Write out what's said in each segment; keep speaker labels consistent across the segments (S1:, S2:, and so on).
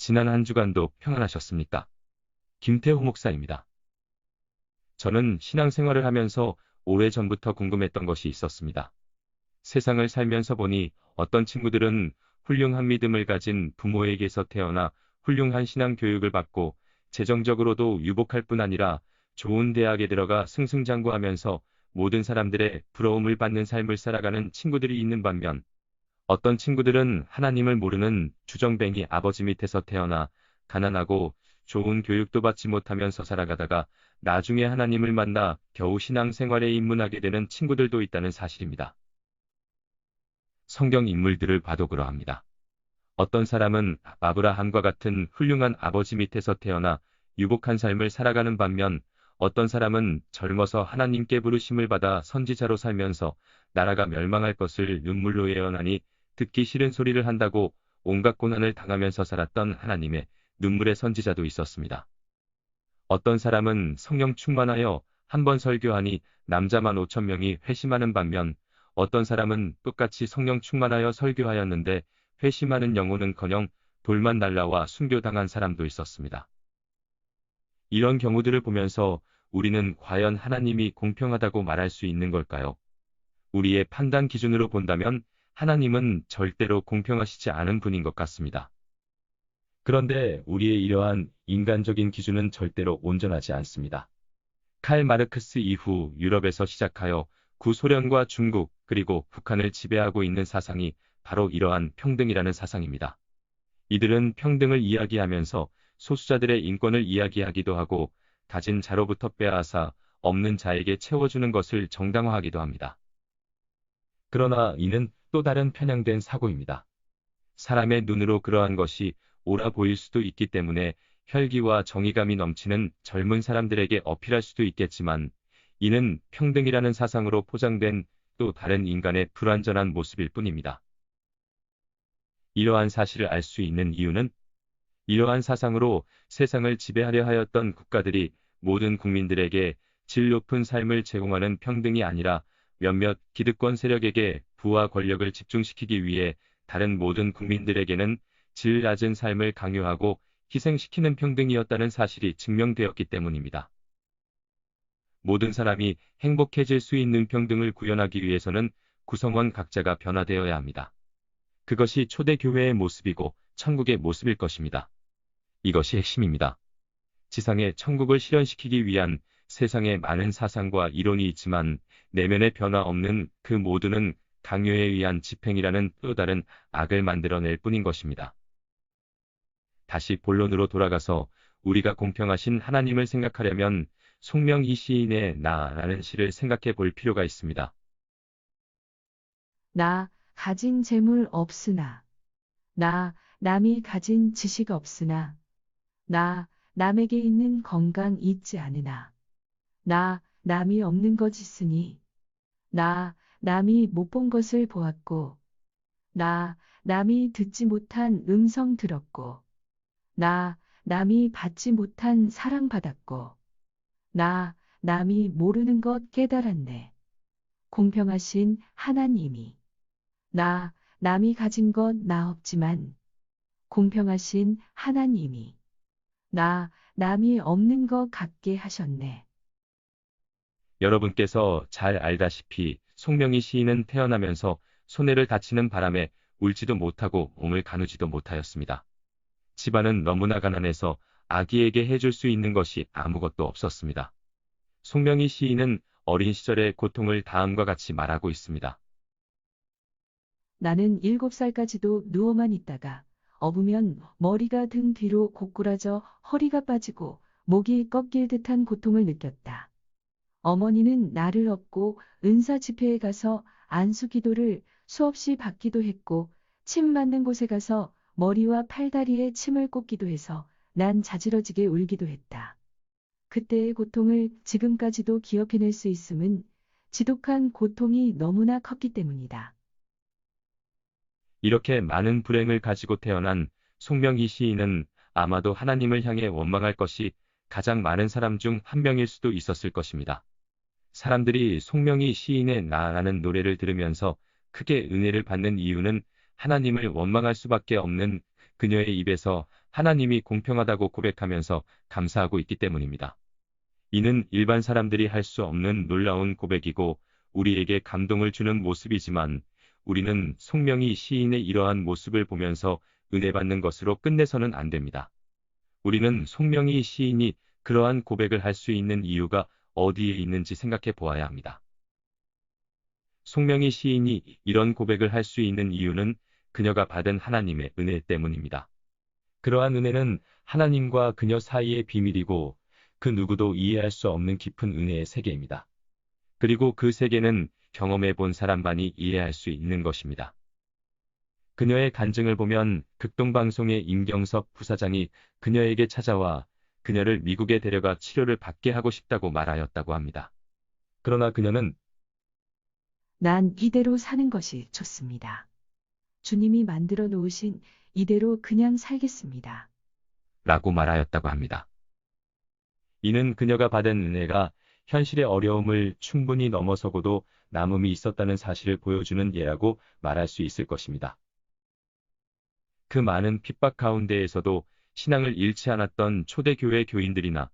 S1: 지난 한 주간도 평안하셨습니까? 김태호 목사입니다. 저는 신앙생활을 하면서 오래전부터 궁금했던 것이 있었습니다. 세상을 살면서 보니 어떤 친구들은 훌륭한 믿음을 가진 부모에게서 태어나 훌륭한 신앙 교육을 받고 재정적으로도 유복할 뿐 아니라 좋은 대학에 들어가 승승장구하면서 모든 사람들의 부러움을 받는 삶을 살아가는 친구들이 있는 반면, 어떤 친구들은 하나님을 모르는 주정뱅이 아버지 밑에서 태어나 가난하고 좋은 교육도 받지 못하면서 살아가다가 나중에 하나님을 만나 겨우 신앙생활에 입문하게 되는 친구들도 있다는 사실입니다. 성경 인물들을 봐도 그러합니다. 어떤 사람은 아브라함과 같은 훌륭한 아버지 밑에서 태어나 유복한 삶을 살아가는 반면, 어떤 사람은 젊어서 하나님께 부르심을 받아 선지자로 살면서 나라가 멸망할 것을 눈물로 예언하니 듣기 싫은 소리를 한다고 온갖 고난을 당하면서 살았던 하나님의 눈물의 선지자도 있었습니다. 어떤 사람은 성령 충만하여 한 번 설교하니 남자만 5천 명이 회심하는 반면, 어떤 사람은 똑같이 성령 충만하여 설교하였는데 회심하는 영혼은커녕 돌만 날라와 순교당한 사람도 있었습니다. 이런 경우들을 보면서 우리는 과연 하나님이 공평하다고 말할 수 있는 걸까요? 우리의 판단 기준으로 본다면 하나님은 절대로 공평하시지 않은 분인 것 같습니다. 그런데 우리의 이러한 인간적인 기준은 절대로 온전하지 않습니다. 칼 마르크스 이후 유럽에서 시작하여 구소련과 중국 그리고 북한을 지배하고 있는 사상이 바로 이러한 평등이라는 사상입니다. 이들은 평등을 이야기하면서 소수자들의 인권을 이야기하기도 하고 가진 자로부터 빼앗아 없는 자에게 채워주는 것을 정당화하기도 합니다. 그러나 이는 또 다른 편향된 사고입니다. 사람의 눈으로 그러한 것이 옳아 보일 수도 있기 때문에 혈기와 정의감이 넘치는 젊은 사람들에게 어필할 수도 있겠지만, 이는 평등이라는 사상으로 포장된 또 다른 인간의 불완전한 모습일 뿐입니다. 이러한 사실을 알 수 있는 이유는 이러한 사상으로 세상을 지배하려 하였던 국가들이 모든 국민들에게 질 높은 삶을 제공하는 평등이 아니라 몇몇 기득권 세력에게 부와 권력을 집중시키기 위해 다른 모든 국민들에게는 질 낮은 삶을 강요하고 희생시키는 평등이었다는 사실이 증명되었기 때문입니다. 모든 사람이 행복해질 수 있는 평등을 구현하기 위해서는 구성원 각자가 변화되어야 합니다. 그것이 초대 교회의 모습이고 천국의 모습일 것입니다. 이것이 핵심입니다. 지상에 천국을 실현시키기 위한 세상에 많은 사상과 이론이 있지만 내면의 변화 없는 그 모두는 강요에 의한 집행이라는 또 다른 악을 만들어낼 뿐인 것입니다. 다시 본론으로 돌아가서 우리가 공평하신 하나님을 생각하려면 송명희 시인의 나라는 시를 생각해 볼 필요가 있습니다.
S2: 나 가진 재물 없으나, 나 남이 가진 지식 없으나, 나 남에게 있는 건강 있지 않으나, 나 남이 없는 것 있으니, 나 남이 못 본 것을 보았고, 나 남이 듣지 못한 음성 들었고, 나 남이 받지 못한 사랑 받았고, 나 남이 모르는 것 깨달았네. 공평하신 하나님이, 나 남이 가진 것 나 없지만, 공평하신 하나님이, 나 남이 없는 것 갖게 하셨네.
S1: 여러분께서 잘 알다시피 송명희 시인은 태어나면서 손해를 다치는 바람에 울지도 못하고 몸을 가누지도 못하였습니다. 집안은 너무나 가난해서 아기에게 해줄 수 있는 것이 아무것도 없었습니다. 송명희 시인은 어린 시절의 고통을 다음과 같이 말하고 있습니다.
S2: 나는 7살까지도 누워만 있다가 업으면 머리가 등 뒤로 고꾸라져 허리가 빠지고 목이 꺾일 듯한 고통을 느꼈다. 어머니는 나를 업고 은사 집회에 가서 안수 기도를 수없이 받기도 했고, 침 맞는 곳에 가서 머리와 팔다리에 침을 꽂기도 해서 난 자지러지게 울기도 했다. 그때의 고통을 지금까지도 기억해낼 수 있음은 지독한 고통이 너무나 컸기 때문이다.
S1: 이렇게 많은 불행을 가지고 태어난 송명희 시인은 아마도 하나님을 향해 원망할 것이 가장 많은 사람 중 한 명일 수도 있었을 것입니다. 사람들이 송명희 시인의 나라는 노래를 들으면서 크게 은혜를 받는 이유는 하나님을 원망할 수밖에 없는 그녀의 입에서 하나님이 공평하다고 고백하면서 감사하고 있기 때문입니다. 이는 일반 사람들이 할 수 없는 놀라운 고백이고 우리에게 감동을 주는 모습이지만 우리는 송명희 시인의 이러한 모습을 보면서 은혜 받는 것으로 끝내서는 안 됩니다. 우리는 송명희 시인이 그러한 고백을 할 수 있는 이유가 어디에 있는지 생각해 보아야 합니다. 송명희 시인이 이런 고백을 할 수 있는 이유는 그녀가 받은 하나님의 은혜 때문입니다. 그러한 은혜는 하나님과 그녀 사이의 비밀이고 그 누구도 이해할 수 없는 깊은 은혜의 세계입니다. 그리고 그 세계는 경험해 본 사람만이 이해할 수 있는 것입니다. 그녀의 간증을 보면 극동방송의 임경섭 부사장이 그녀에게 찾아와 그녀를 미국에 데려가 치료를 받게 하고 싶다고 말하였다고 합니다. 그러나 그녀는
S2: 난 이대로 사는 것이 좋습니다. 주님이 만들어 놓으신 이대로 그냥 살겠습니다.
S1: 라고 말하였다고 합니다. 이는 그녀가 받은 은혜가 현실의 어려움을 충분히 넘어서고도 남음이 있었다는 사실을 보여주는 예라고 말할 수 있을 것입니다. 그 많은 핍박 가운데에서도 신앙을 잃지 않았던 초대교회 교인들이나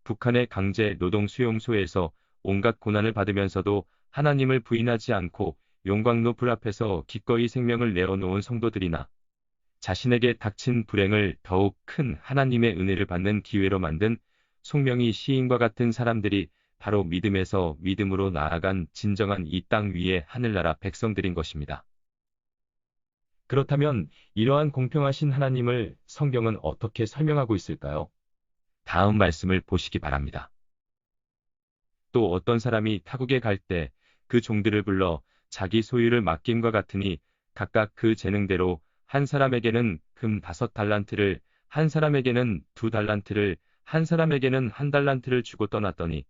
S1: 북한의 강제 노동 수용소에서 온갖 고난을 받으면서도 하나님을 부인하지 않고 용광로 불 앞에서 기꺼이 생명을 내어놓은 성도들이나 자신에게 닥친 불행을 더욱 큰 하나님의 은혜를 받는 기회로 만든 송명희 시인과 같은 사람들이 바로 믿음에서 믿음으로 나아간 진정한 이 땅 위의 하늘나라 백성들인 것입니다. 그렇다면 이러한 공평하신 하나님을 성경은 어떻게 설명하고 있을까요? 다음 말씀을 보시기 바랍니다. 또 어떤 사람이 타국에 갈 때 그 종들을 불러 자기 소유를 맡김과 같으니 각각 그 재능대로 한 사람에게는 금 5달란트를, 한 사람에게는 2달란트를, 한 사람에게는 1달란트를 주고 떠났더니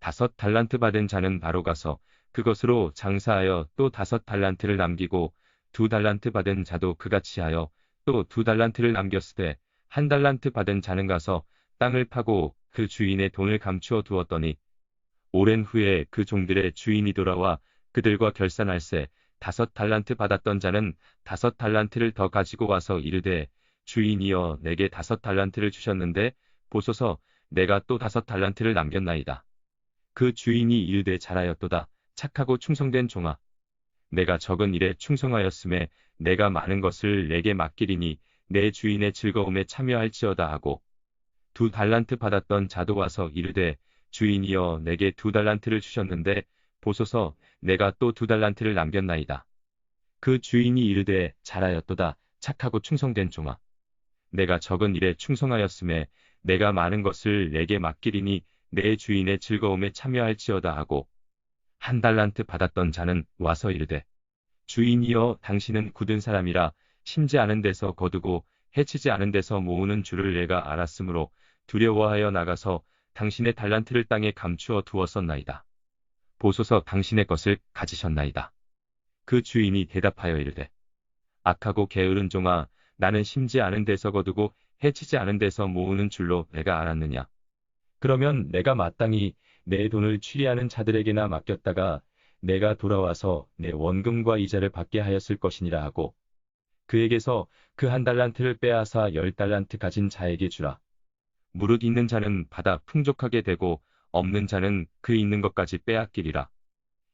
S1: 5달란트 받은 자는 바로 가서 그것으로 장사하여 또 5달란트를 남기고 2달란트 받은 자도 그같이 하여 또 2달란트를 남겼으되 1달란트 받은 자는 가서 땅을 파고 그 주인의 돈을 감추어 두었더니 오랜 후에 그 종들의 주인이 돌아와 그들과 결산할세 5달란트 받았던 자는 5달란트를 더 가지고 와서 이르되 주인이여 내게 5달란트를 주셨는데 보소서 내가 또 5달란트를 남겼나이다. 그 주인이 이르되 잘하였도다. 착하고 충성된 종아. 내가 적은 일에 충성하였음에 내가 많은 것을 내게 맡기리니 내 주인의 즐거움에 참여할지어다 하고 2달란트 받았던 자도 와서 이르되 주인이여 내게 2달란트를 주셨는데 보소서 내가 또 2달란트를 남겼나이다. 그 주인이 이르되 잘하였도다. 착하고 충성된 종아. 내가 적은 일에 충성하였음에 내가 많은 것을 내게 맡기리니 내 주인의 즐거움에 참여할지어다 하고 1달란트 받았던 자는 와서 이르되 주인이여 당신은 굳은 사람이라 심지 않은 데서 거두고 해치지 않은 데서 모으는 줄을 내가 알았으므로 두려워하여 나가서 당신의 달란트를 땅에 감추어 두었었나이다. 보소서 당신의 것을 가지셨나이다. 그 주인이 대답하여 이르되 악하고 게으른 종아 나는 심지 않은 데서 거두고 해치지 않은 데서 모으는 줄로 내가 알았느냐. 그러면 내가 마땅히 내 돈을 취리하는 자들에게나 맡겼다가 내가 돌아와서 내 원금과 이자를 받게 하였을 것이니라 하고 그에게서 그 1달란트를 빼앗아 10달란트 가진 자에게 주라. 무릇 있는 자는 받아 풍족하게 되고 없는 자는 그 있는 것까지 빼앗기리라.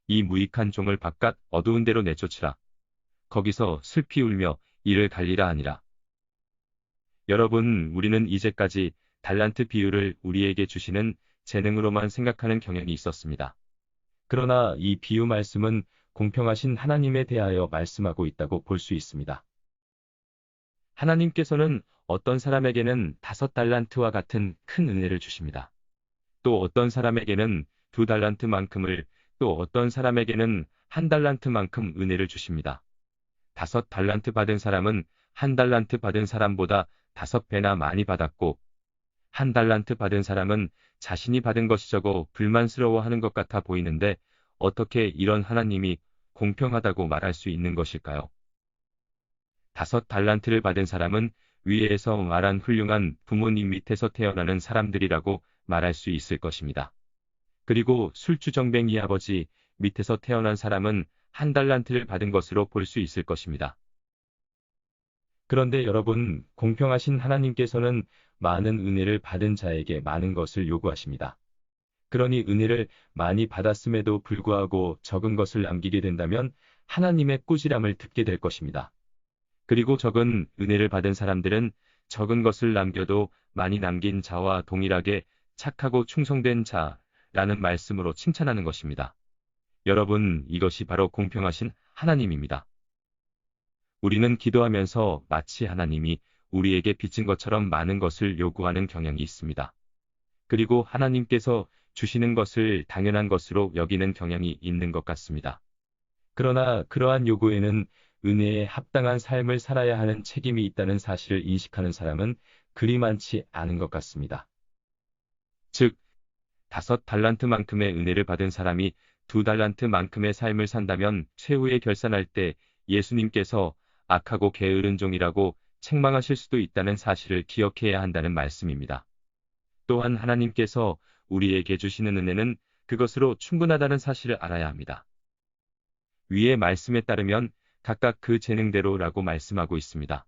S1: 이 무익한 종을 바깥 어두운 데로 내쫓으라. 거기서 슬피 울며 이를 갈리라 하니라. 여러분, 우리는 이제까지 달란트 비유를 우리에게 주시는 재능으로만 생각하는 경향이 있었습니다. 그러나 이 비유 말씀은 공평하신 하나님에 대하여 말씀하고 있다고 볼 수 있습니다. 하나님께서는 어떤 사람에게는 5달란트와 같은 큰 은혜를 주십니다. 또 어떤 사람에게는 2달란트만큼을, 또 어떤 사람에게는 1달란트만큼 은혜를 주십니다. 5달란트 받은 사람은 1달란트 받은 사람보다 5배나 많이 받았고 1달란트 받은 사람은 자신이 받은 것이 적어 불만스러워하는 것 같아 보이는데 어떻게 이런 하나님이 공평하다고 말할 수 있는 것일까요? 5달란트를 받은 사람은 위에서 말한 훌륭한 부모님 밑에서 태어나는 사람들이라고 말할 수 있을 것입니다. 그리고 술주정뱅이 아버지 밑에서 태어난 사람은 1달란트를 받은 것으로 볼 수 있을 것입니다. 그런데 여러분, 공평하신 하나님께서는 많은 은혜를 받은 자에게 많은 것을 요구하십니다. 그러니 은혜를 많이 받았음에도 불구하고 적은 것을 남기게 된다면 하나님의 꾸지람을 듣게 될 것입니다. 그리고 적은 은혜를 받은 사람들은 적은 것을 남겨도 많이 남긴 자와 동일하게 착하고 충성된 자라는 말씀으로 칭찬하는 것입니다. 여러분, 이것이 바로 공평하신 하나님입니다. 우리는 기도하면서 마치 하나님이 우리에게 빚진 것처럼 많은 것을 요구하는 경향이 있습니다. 그리고 하나님께서 주시는 것을 당연한 것으로 여기는 경향이 있는 것 같습니다. 그러나 그러한 요구에는 은혜에 합당한 삶을 살아야 하는 책임이 있다는 사실을 인식하는 사람은 그리 많지 않은 것 같습니다. 즉, 5달란트만큼의 은혜를 받은 사람이 2달란트만큼의 삶을 산다면 최후에 결산할 때 예수님께서 악하고 게으른 종이라고 책망하실 수도 있다는 사실을 기억해야 한다는 말씀입니다. 또한 하나님께서 우리에게 주시는 은혜는 그것으로 충분하다는 사실을 알아야 합니다. 위의 말씀에 따르면 각각 그 재능대로라고 말씀하고 있습니다.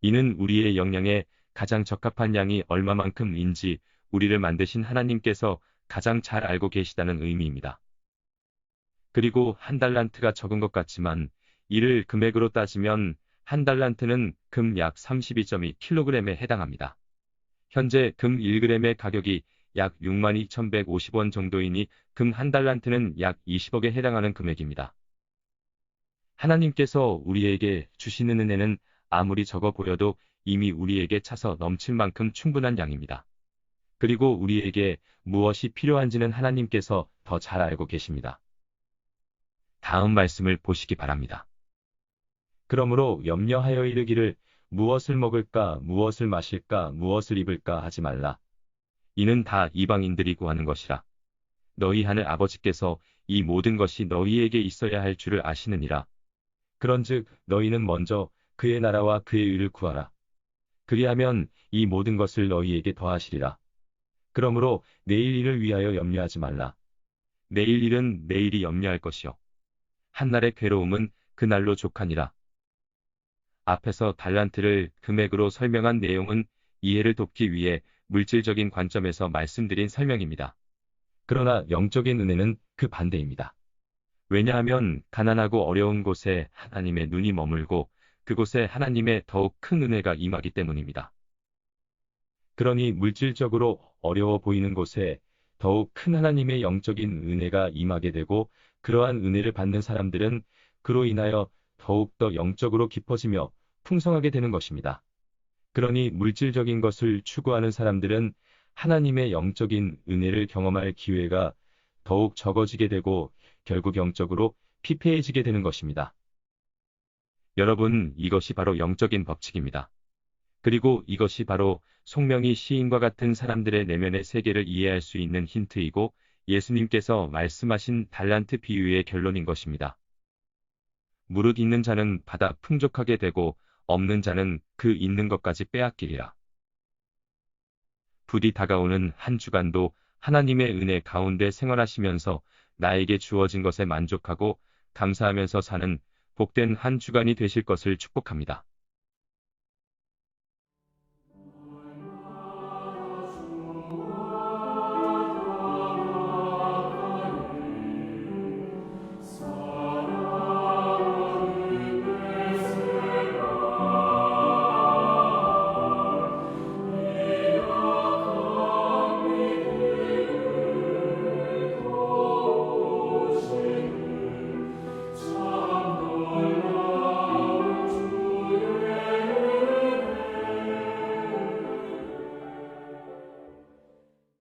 S1: 이는 우리의 역량에 가장 적합한 양이 얼마만큼인지 우리를 만드신 하나님께서 가장 잘 알고 계시다는 의미입니다. 그리고 1달란트가 적은 것 같지만 이를 금액으로 따지면 1달란트는 금 약 32.2kg에 해당합니다. 현재 금 1g의 가격이 약 62,150원 정도이니 금 1달란트는 약 20억에 해당하는 금액입니다. 하나님께서 우리에게 주시는 은혜는 아무리 적어 보여도 이미 우리에게 차서 넘칠 만큼 충분한 양입니다. 그리고 우리에게 무엇이 필요한지는 하나님께서 더 잘 알고 계십니다. 다음 말씀을 보시기 바랍니다. 그러므로 염려하여 이르기를 무엇을 먹을까, 무엇을 마실까, 무엇을 입을까 하지 말라. 이는 다 이방인들이 구하는 것이라. 너희 하늘 아버지께서 이 모든 것이 너희에게 있어야 할 줄을 아시느니라. 그런즉 너희는 먼저 그의 나라와 그의 의를 구하라. 그리하면 이 모든 것을 너희에게 더하시리라. 그러므로 내일 일을 위하여 염려하지 말라. 내일 일은 내일이 염려할 것이요. 한날의 괴로움은 그날로 족하니라. 앞에서 달란트를 금액으로 설명한 내용은 이해를 돕기 위해 물질적인 관점에서 말씀드린 설명입니다. 그러나 영적인 은혜는 그 반대입니다. 왜냐하면 가난하고 어려운 곳에 하나님의 눈이 머물고 그곳에 하나님의 더욱 큰 은혜가 임하기 때문입니다. 그러니 물질적으로 어려워 보이는 곳에 더욱 큰 하나님의 영적인 은혜가 임하게 되고 그러한 은혜를 받는 사람들은 그로 인하여 더욱더 영적으로 깊어지며 풍성하게 되는 것입니다. 그러니 물질적인 것을 추구하는 사람들은 하나님의 영적인 은혜를 경험할 기회가 더욱 적어지게 되고 결국 영적으로 피폐해지게 되는 것입니다. 여러분, 이것이 바로 영적인 법칙입니다. 그리고 이것이 바로 송명희 시인과 같은 사람들의 내면의 세계를 이해할 수 있는 힌트이고 예수님께서 말씀하신 달란트 비유의 결론인 것입니다. 무릇 있는 자는 받아 풍족하게 되고 없는 자는 그 있는 것까지 빼앗기리라. 부디 다가오는 한 주간도 하나님의 은혜 가운데 생활하시면서 나에게 주어진 것에 만족하고 감사하면서 사는 복된 한 주간이 되실 것을 축복합니다.